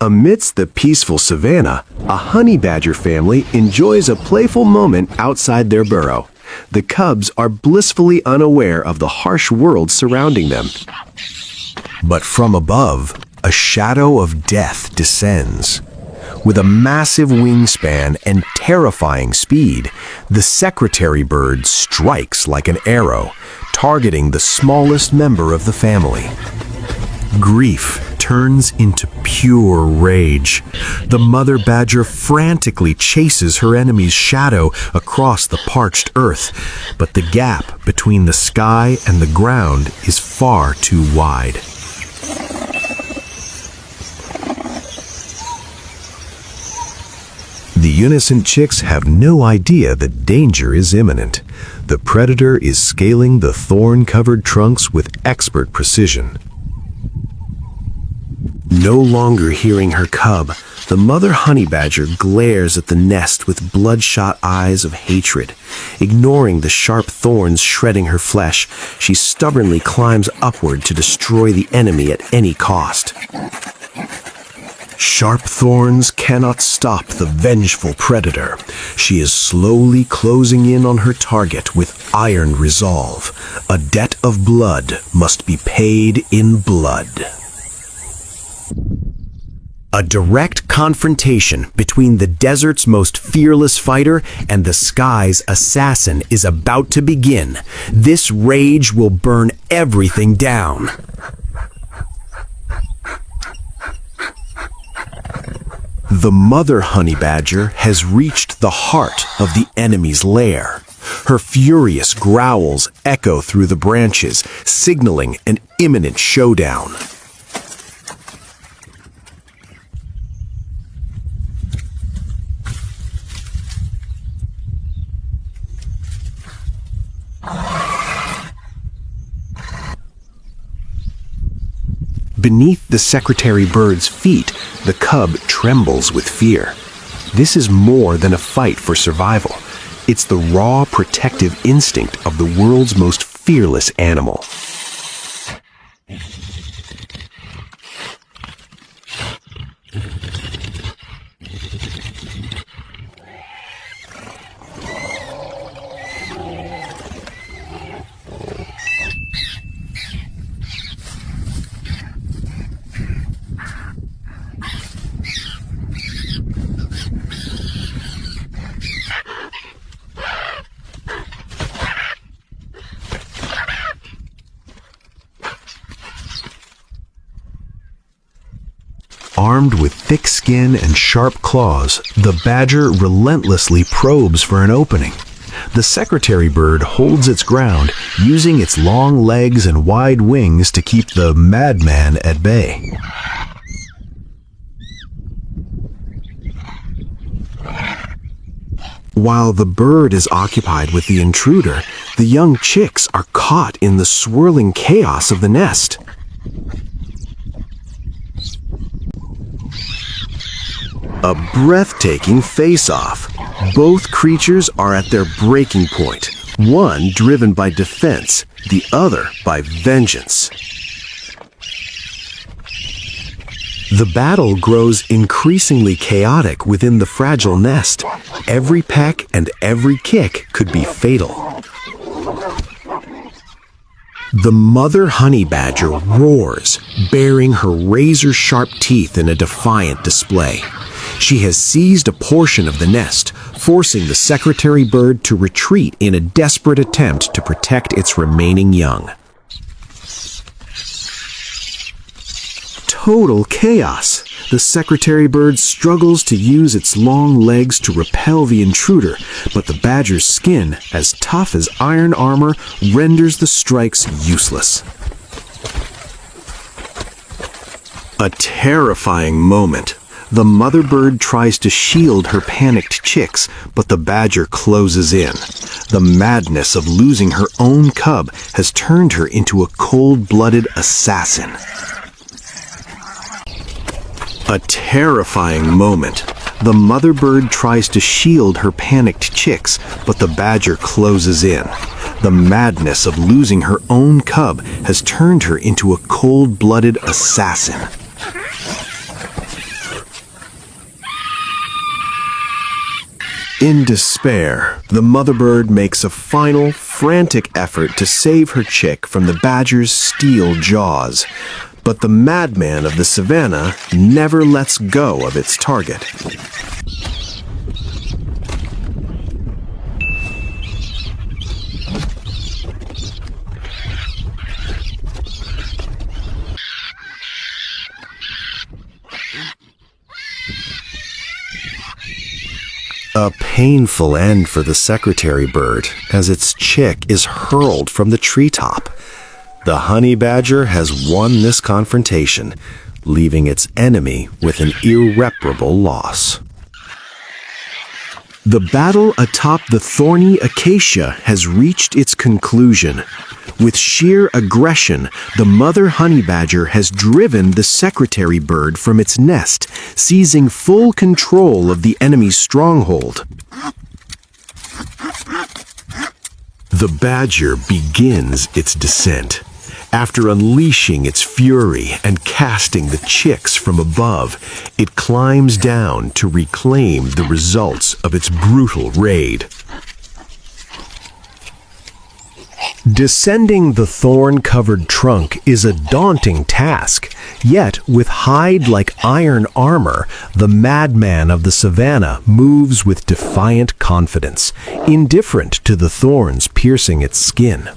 Amidst the peaceful savanna, a honey badger family enjoys a playful moment outside their burrow. The cubs are blissfully unaware of the harsh world surrounding them. But from above, a shadow of death descends. With a massive wingspan and terrifying speed, the secretary bird strikes like an arrow, targeting the smallest member of the family. Grief turns into pure rage. The mother badger frantically chases her enemy's shadow across the parched earth, but the gap between the sky and the ground is far too wide. The innocent chicks have no idea that danger is imminent. The predator is scaling the thorn-covered trunks with expert precision. No longer hearing her cub, the mother honey badger glares at the nest with bloodshot eyes of hatred. Ignoring the sharp thorns shredding her flesh, she stubbornly climbs upward to destroy the enemy at any cost. Sharp thorns cannot stop the vengeful predator. She is slowly closing in on her target with iron resolve. A debt of blood must be paid in blood. A direct confrontation between the desert's most fearless fighter and the sky's assassin is about to begin. This rage will burn everything down. The mother honey badger has reached the heart of the enemy's lair. Her furious growls echo through the branches, signaling an imminent showdown. Beneath the secretary bird's feet, the cub trembles with fear. This is more than a fight for survival. It's the raw, protective instinct of the world's most fearless animal. Armed with thick skin and sharp claws, the badger relentlessly probes for an opening. The secretary bird holds its ground, using its long legs and wide wings to keep the madman at bay. While the bird is occupied with the intruder, the young chicks are caught in the swirling chaos of the nest. A breathtaking face-off. Both creatures are at their breaking point, one driven by defense, the other by vengeance. The battle grows increasingly chaotic within the fragile nest. Every peck and every kick could be fatal. The mother honey badger roars, baring her razor-sharp teeth in a defiant display. She has seized a portion of the nest, forcing the secretary bird to retreat in a desperate attempt to protect its remaining young. Total chaos. The secretary bird struggles to use its long legs to repel the intruder, but the badger's skin, as tough as iron armor, renders the strikes useless. A terrifying moment. The mother bird tries to shield her panicked chicks, but the badger closes in. The madness of losing her own cub has turned her into a cold-blooded assassin. A terrifying moment. The mother bird tries to shield her panicked chicks, but the badger closes in. The madness of losing her own cub has turned her into a cold-blooded assassin. In despair, the mother bird makes a final, frantic effort to save her chick from the badger's steel jaws. But the madman of the savannah never lets go of its target. A painful end for the secretary bird as its chick is hurled from the treetop. The honey badger has won this confrontation, leaving its enemy with an irreparable loss. The battle atop the thorny acacia has reached its conclusion. With sheer aggression, the mother honey badger has driven the secretary bird from its nest, seizing full control of the enemy's stronghold. The badger begins its descent. After unleashing its fury and casting the chicks from above, it climbs down to reclaim the results of its brutal raid. Descending the thorn-covered trunk is a daunting task, yet with hide like iron armor, the madman of the savannah moves with defiant confidence, indifferent to the thorns piercing its skin.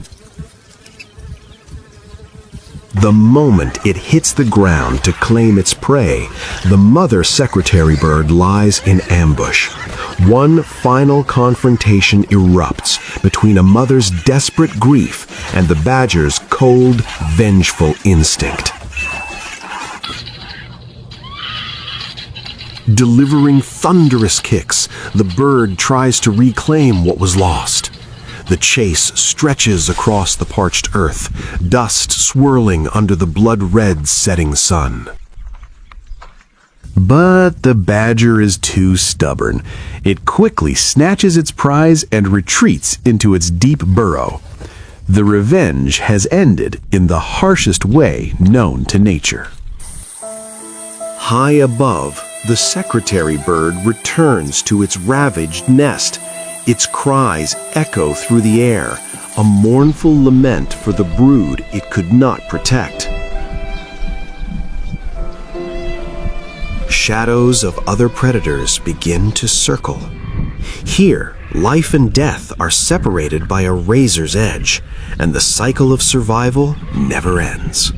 The moment it hits the ground to claim its prey, the mother secretary bird lies in ambush. One final confrontation erupts between a mother's desperate grief and the badger's cold, vengeful instinct. Delivering thunderous kicks, the bird tries to reclaim what was lost. The chase stretches across the parched earth, dust swirling under the blood-red setting sun. But the badger is too stubborn. It quickly snatches its prize and retreats into its deep burrow. The revenge has ended in the harshest way known to nature. High above, the secretary bird returns to its ravaged nest. Its cries echo through the air, a mournful lament for the brood it could not protect. Shadows of other predators begin to circle. Here, life and death are separated by a razor's edge, and the cycle of survival never ends.